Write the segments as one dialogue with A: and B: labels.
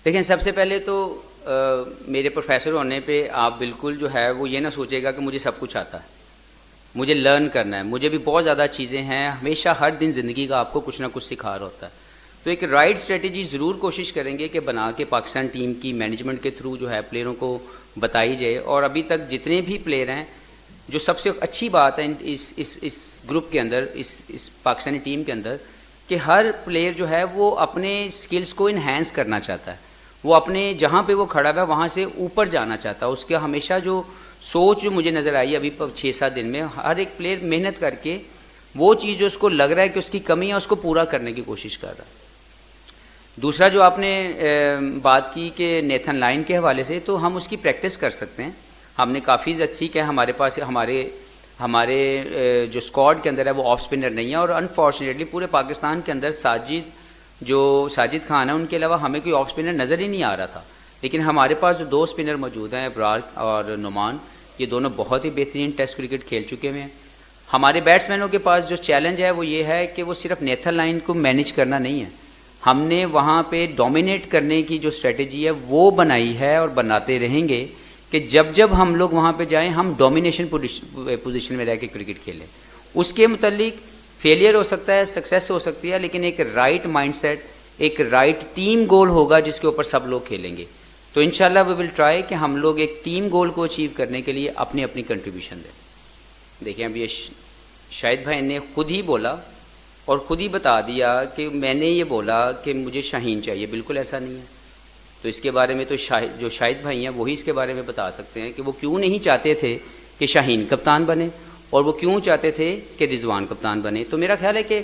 A: देखिए, सबसे पहले तो मेरे प्रोफेसर होने पे आप बिल्कुल जो है वो ये ना सोचेगा कि मुझे सब कुछ आता है, मुझे लर्न करना है। मुझे भी बहुत ज़्यादा चीज़ें हैं, हमेशा हर दिन ज़िंदगी का आपको कुछ ना कुछ सिखा रहा होता है। तो एक राइट स्ट्रेटजी ज़रूर कोशिश करेंगे कि बना के पाकिस्तान टीम की मैनेजमेंट के थ्रू जो है प्लेयरों को बताई जाए। और अभी तक जितने भी प्लेयर हैं, जो सबसे अच्छी बात है इस ग्रुप के अंदर, इस पाकिस्तानी टीम के अंदर, कि हर प्लेयर जो है वो अपने स्किल्स को इन्हेंस करना चाहता है। वो अपने जहाँ पे वो खड़ा है वहाँ से ऊपर जाना चाहता है। उसका हमेशा जो सोच जो मुझे नज़र आई अभी 6-7 दिन में, हर एक प्लेयर मेहनत करके वो चीज़ जो उसको लग रहा है कि उसकी कमी है उसको पूरा करने की कोशिश कर रहा है। दूसरा जो आपने बात की कि नेथन लाइन के हवाले से, तो हम उसकी प्रैक्टिस कर सकते हैं। हमने काफ़ी ठीक है, हमारे पास हमारे जो स्क्वाड के अंदर है वो ऑफ स्पिनर नहीं है। और अनफॉर्चुनेटली पूरे पाकिस्तान के अंदर साजिद खान है, उनके अलावा हमें कोई ऑफ स्पिनर नज़र ही नहीं आ रहा था। लेकिन हमारे पास जो 2 स्पिनर मौजूद हैं, अबरार और नुमान, ये दोनों बहुत ही बेहतरीन टेस्ट क्रिकेट खेल चुके हैं। हमारे बैट्समैनों के पास जो चैलेंज है वो ये है कि वो सिर्फ नेथन लाइन को मैनेज करना नहीं है, हमने वहाँ पे डोमिनेट करने की जो स्ट्रेटजी है वो बनाई है और बनाते रहेंगे कि जब जब हम लोग वहाँ पे जाएं हम डोमिनेशन पोजीशन में रह के क्रिकेट खेलें। उसके मुतालिक फेलियर हो सकता है, सक्सेस हो सकती है, लेकिन एक राइट माइंडसेट, एक राइट टीम गोल होगा जिसके ऊपर सब लोग खेलेंगे। तो इंशाल्लाह वी विल ट्राई कि हम लोग एक टीम गोल को अचीव करने के लिए अपनी अपनी कंट्रीब्यूशन दें। देखिए, अब ये शाहिद भाई ने खुद ही बोला और ख़ुद ही बता दिया कि मैंने ये बोला कि मुझे शाहीन चाहिए। बिल्कुल ऐसा नहीं है। तो इसके बारे में तो जो शाहिद भाई हैं वही इसके बारे में बता सकते हैं कि वो क्यों नहीं चाहते थे कि शाहीन कप्तान बने और वो क्यों चाहते थे कि रिजवान कप्तान बने। तो मेरा ख्याल है कि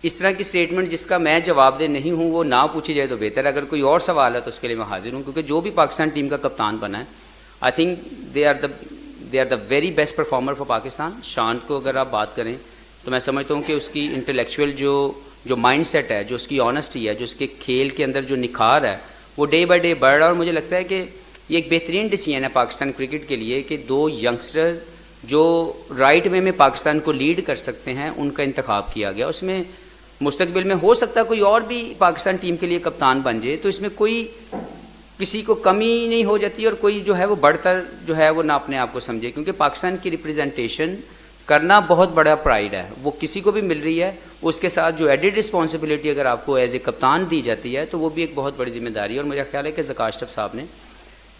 A: इस तरह की स्टेटमेंट जिसका मैं जवाबदेह नहीं हूँ वो ना पूछी जाए तो बेहतर है। अगर कोई और सवाल है तो उसके लिए मैं हाजिर हूँ, क्योंकि जो भी पाकिस्तान टीम का कप्तान बना है, I think they are the very best performer for Pakistan. Shan को अगर आप बात करें तो मैं समझता हूँ कि उसकी इंटेलेक्चुअल जो माइंडसेट है, जो उसकी ऑनेस्टी है, जो उसके खेल के अंदर जो निखार है, वो डे बाय डे बढ़ रहा है। और मुझे लगता है कि ये एक बेहतरीन डिसीजन है पाकिस्तान क्रिकेट के लिए कि 2 यंगस्टर जो राइट वे में पाकिस्तान को लीड कर सकते हैं उनका इंतखाब किया गया। उसमें मुस्तकबिल में हो सकता है कोई और भी पाकिस्तान टीम के लिए कप्तान बन जाए, तो इसमें कोई किसी को कमी नहीं हो जाती और कोई जो है वो बढ़कर जो है वो ना अपने आप को समझे, क्योंकि पाकिस्तान की रिप्रेजेंटेशन करना बहुत बड़ा प्राइड है, वो किसी को भी मिल रही है। उसके साथ जो एडिड रिस्पॉन्सिबिलिटी अगर आपको एज ए कप्तान दी जाती है तो वो भी एक बहुत बड़ी जिम्मेदारी है। और मेरा ख्याल है कि ज़का अशरफ साहब ने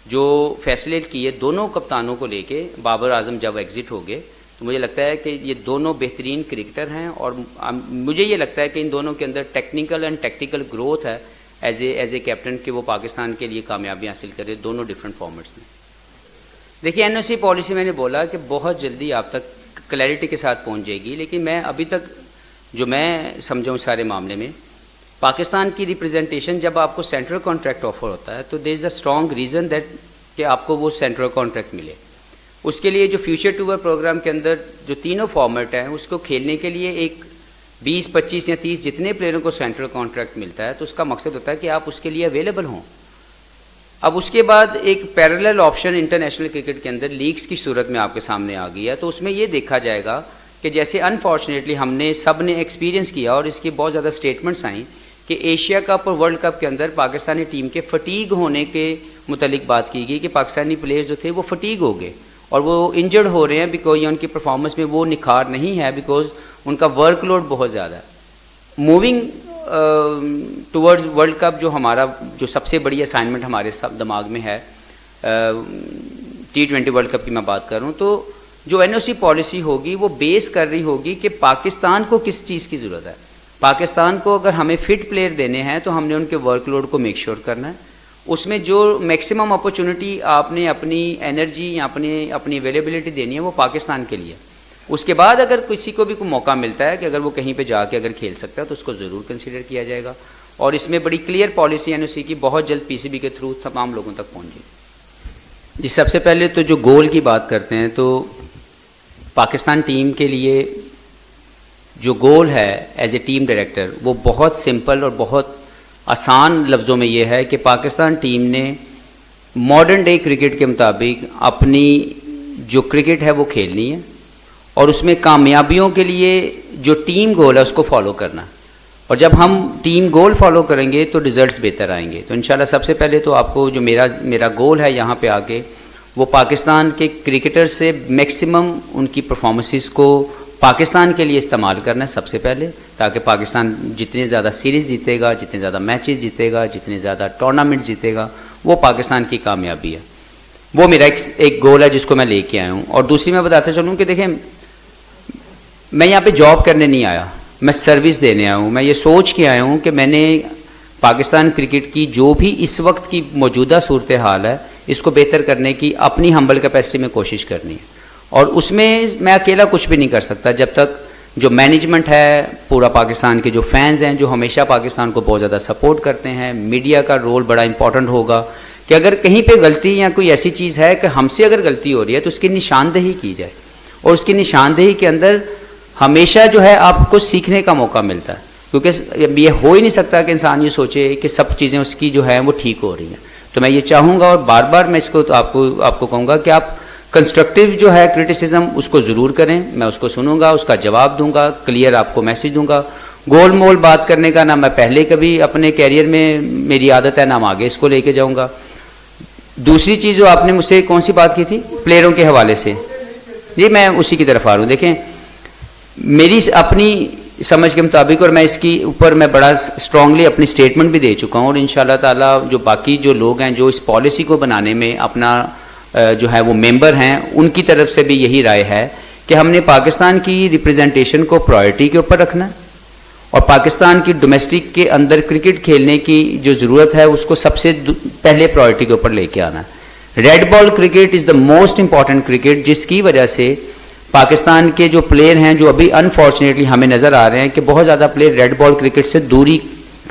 A: जो फैसले किए दोनों कप्तानों को लेके, बाबर आजम जब एग्ज़िट हो गए, तो मुझे लगता है कि ये दोनों बेहतरीन क्रिकेटर हैं और मुझे ये लगता है कि इन दोनों के अंदर टेक्निकल एंड टैक्टिकल ग्रोथ है एज ए कैप्टन कि वो पाकिस्तान के लिए कामयाबी हासिल करें दोनों डिफरेंट फॉर्मेट्स में। देखिए, एनओसी पॉलिसी मैंने बोला कि बहुत जल्दी आप तक क्लैरिटी के साथ पहुंच जाएगी, लेकिन मैं अभी तक जो मैं समझा हूँ सारे मामले में, पाकिस्तान की रिप्रेजेंटेशन जब आपको सेंट्रल कॉन्ट्रैक्ट ऑफर होता है तो there is a strong reason that कि आपको वो सेंट्रल कॉन्ट्रैक्ट मिले। उसके लिए जो फ्यूचर टूर प्रोग्राम के अंदर जो तीनों फॉर्मेट हैं उसको खेलने के लिए एक 20, 25 या 30 जितने प्लेयरों को सेंट्रल कॉन्ट्रैक्ट मिलता है, तो उसका मकसद होता है कि आप उसके लिए अवेलेबल हों। अब उसके बाद एक पैरेलल ऑप्शन इंटरनेशनल क्रिकेट के अंदर लीग्स की सूरत में आपके सामने आ गई है। तो उसमें ये देखा जाएगा कि जैसे अनफॉर्चुनेटली हमने सब ने एक्सपीरियंस किया और इसकी बहुत ज़्यादा स्टेटमेंट्स आई कि एशिया कप और वर्ल्ड कप के अंदर पाकिस्तानी टीम के फटीग होने के मुतालिक बात की गई कि पाकिस्तानी प्लेयर्स जो थे वो फटीग हो गए और वो इंजर्ड हो रहे हैं बिकॉज उनकी परफॉर्मेंस में वो निखार नहीं है, बिकॉज उनका वर्कलोड बहुत ज़्यादा है। मूविंग टुवर्ड्स वर्ल्ड कप जो सबसे बड़ी असाइनमेंट हमारे सब दिमाग में है, T20 वर्ल्ड कप की मैं बात कर रहा हूँ, तो जो एनओसी पॉलिसी होगी वो बेस कर रही होगी कि पाकिस्तान को किस चीज़ की ज़रूरत है। पाकिस्तान को अगर हमें फिट प्लेयर देने हैं तो हमने उनके वर्कलोड को मेक श्योर करना है। उसमें जो मैक्सिमम अपॉर्चुनिटी आपने अपनी एनर्जी या अपनी अवेलेबिलिटी देनी है वो पाकिस्तान के लिए। उसके बाद अगर किसी को भी कोई मौका मिलता है कि अगर वो कहीं पे जाके अगर खेल सकता है तो उसको ज़रूर कंसीडर किया जाएगा। और इसमें बड़ी क्लियर पॉलिसी एनओसी की बहुत जल्द पीसीबी के थ्रू तमाम लोगों तक पहुँचेगी। जी, सबसे पहले तो जो गोल की बात करते हैं तो पाकिस्तान टीम के लिए जो गोल है एज ए टीम डायरेक्टर वो बहुत सिंपल और बहुत आसान लफ्ज़ों में ये है कि पाकिस्तान टीम ने मॉडर्न डे क्रिकेट के मुताबिक अपनी जो क्रिकेट है वो खेलनी है और उसमें कामयाबियों के लिए जो टीम गोल है उसको फॉलो करना है। और जब हम टीम गोल फॉलो करेंगे तो रिजल्ट्स बेहतर आएंगे। तो इंशाल्लाह सबसे पहले तो आपको जो मेरा गोल है यहाँ पे आके, वो पाकिस्तान के क्रिकेटर से मैक्सिमम उनकी परफॉर्मेंसेस को पाकिस्तान के लिए इस्तेमाल करना है सबसे पहले, ताकि पाकिस्तान जितने ज़्यादा सीरीज़ जीतेगा, जितने ज़्यादा मैचेस जीतेगा, जितने ज़्यादा टूर्नामेंट जीतेगा, वो पाकिस्तान की कामयाबी है। वो मेरा एक गोल है जिसको मैं लेके आया हूँ। और दूसरी मैं बताता चलूँ कि देखें, मैं यहाँ पे जॉब करने नहीं आया, मैं सर्विस देने आया हूँ। मैं ये सोच के आया हूँ कि मैंने पाकिस्तान क्रिकेट की जो भी इस वक्त की मौजूदा सूरत हाल है, इसको बेहतर करने की अपनी हम्बल कैपेसिटी में कोशिश करनी है। और उसमें मैं अकेला कुछ भी नहीं कर सकता, जब तक जो मैनेजमेंट है, पूरा पाकिस्तान के जो फैंस हैं, जो हमेशा पाकिस्तान को बहुत ज़्यादा सपोर्ट करते हैं, मीडिया का रोल बड़ा इंपॉर्टेंट होगा कि अगर कहीं पे गलती या कोई ऐसी चीज़ है कि हमसे अगर गलती हो रही है तो उसकी निशानदेही की जाए। और उसकी निशानदेही के अंदर हमेशा जो है आपको सीखने का मौका मिलता है, क्योंकि ये हो ही नहीं सकता कि इंसान ये सोचे कि सब चीज़ें उसकी जो है वो ठीक हो रही हैं। तो मैं ये चाहूँगा और बार बार मैं इसको तो आपको कहूँगा कि आप कंस्ट्रक्टिव जो है क्रिटिसिज्म उसको ज़रूर करें, मैं उसको सुनूंगा, उसका जवाब दूंगा, क्लियर आपको मैसेज दूंगा। गोल मोल बात करने का ना मैं पहले कभी अपने कैरियर में मेरी आदत है, ना मैं आगे इसको लेके जाऊंगा। दूसरी चीज़ जो आपने मुझसे कौन सी बात की थी प्लेयरों के हवाले से, जी मैं उसी की तरफ आ रहा हूँ। देखें, मेरी अपनी समझ के मुताबिक, और मैं इसकी ऊपर मैं बड़ा स्ट्रांगली अपनी स्टेटमेंट भी दे चुका हूँ, और इंशाल्लाह ताला जो बाकी जो लोग हैं जो इस पॉलिसी को बनाने में अपना जो है वो मेंबर हैं, उनकी तरफ से भी यही राय है कि हमने पाकिस्तान की रिप्रेजेंटेशन को प्रायोरिटी के ऊपर रखना है, और पाकिस्तान की डोमेस्टिक के अंदर क्रिकेट खेलने की जो ज़रूरत है उसको सबसे पहले प्रायोरिटी के ऊपर लेके आना है। Red ball cricket is the most important cricket, जिसकी वजह से पाकिस्तान के जो प्लेयर हैं, जो अभी अनफॉर्चुनेटली हमें नज़र आ रहे हैं कि बहुत ज़्यादा प्लेयर रेड बॉल क्रिकेट से दूरी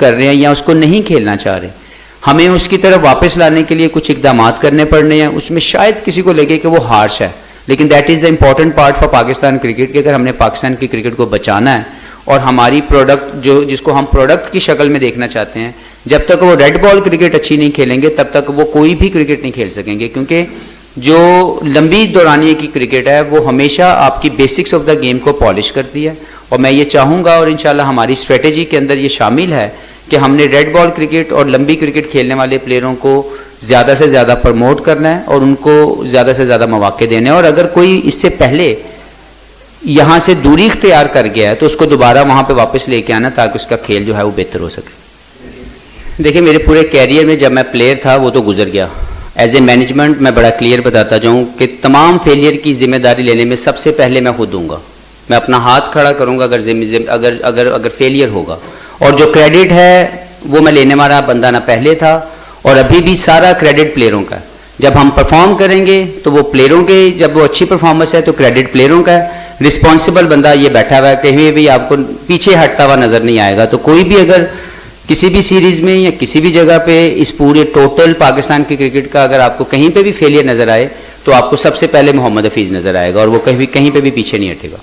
A: कर रहे हैं या उसको नहीं खेलना चाह रहे, हमें उसकी तरफ वापस लाने के लिए कुछ इकदाम करने पड़ने हैं। उसमें शायद किसी को लगे कि वो हार्श है, लेकिन that is the important part for Pakistan cricket, कि अगर हमने पाकिस्तान की क्रिकेट को बचाना है और हमारी प्रोडक्ट जिसको हम प्रोडक्ट की शक्ल में देखना चाहते हैं, जब तक वो रेड बॉल क्रिकेट अच्छी नहीं खेलेंगे तब तक वो कोई भी क्रिकेट नहीं खेल सकेंगे। क्योंकि जो लंबी दौरानिए की क्रिकेट है वो हमेशा आपकी बेसिक्स ऑफ द गेम को पॉलिश करती है। और मैं ये चाहूँगा, और इंशाल्लाह हमारी स्ट्रेटेजी के अंदर ये शामिल है कि हमने रेड बॉल क्रिकेट और लंबी क्रिकेट खेलने वाले प्लेयरों को ज़्यादा से ज़्यादा प्रमोट करना है और उनको ज़्यादा से ज़्यादा मौके देने हैं। और अगर कोई इससे पहले यहाँ से दूरी इख्तियार कर गया है तो उसको दोबारा वहाँ पे वापस लेके आना, ताकि उसका खेल जो है वो बेहतर हो सके। देखिए, मेरे पूरे कैरियर में जब मैं प्लेयर था वो तो गुजर गया। एज ए मैनेजमेंट मैं बड़ा क्लियर बताता जाऊँ कि तमाम फेलियर की जिम्मेदारी लेने में सबसे पहले मैं खुद दूंगा। मैं अपना हाथ खड़ा करूँगा अगर फेलियर होगा, और जो क्रेडिट है वो मैं लेने वाला बंदा ना पहले था और अभी भी सारा क्रेडिट प्लेयरों का है। जब हम परफॉर्म करेंगे तो वो प्लेयरों के, जब वो अच्छी परफॉर्मेंस है तो क्रेडिट प्लेयरों का है। रिस्पॉन्सिबल बंदा ये बैठा हुआ है, कहीं भी आपको पीछे हटता हुआ नजर नहीं आएगा। तो कोई भी अगर किसी भी सीरीज में या किसी भी जगह पे इस पूरे टोटल पाकिस्तान की क्रिकेट का अगर आपको कहीं पे भी फेलियर नजर आए तो आपको सबसे पहले मोहम्मद हफीज़ नजर आएगा, और वो कहीं पे भी पीछे नहीं हटेगा।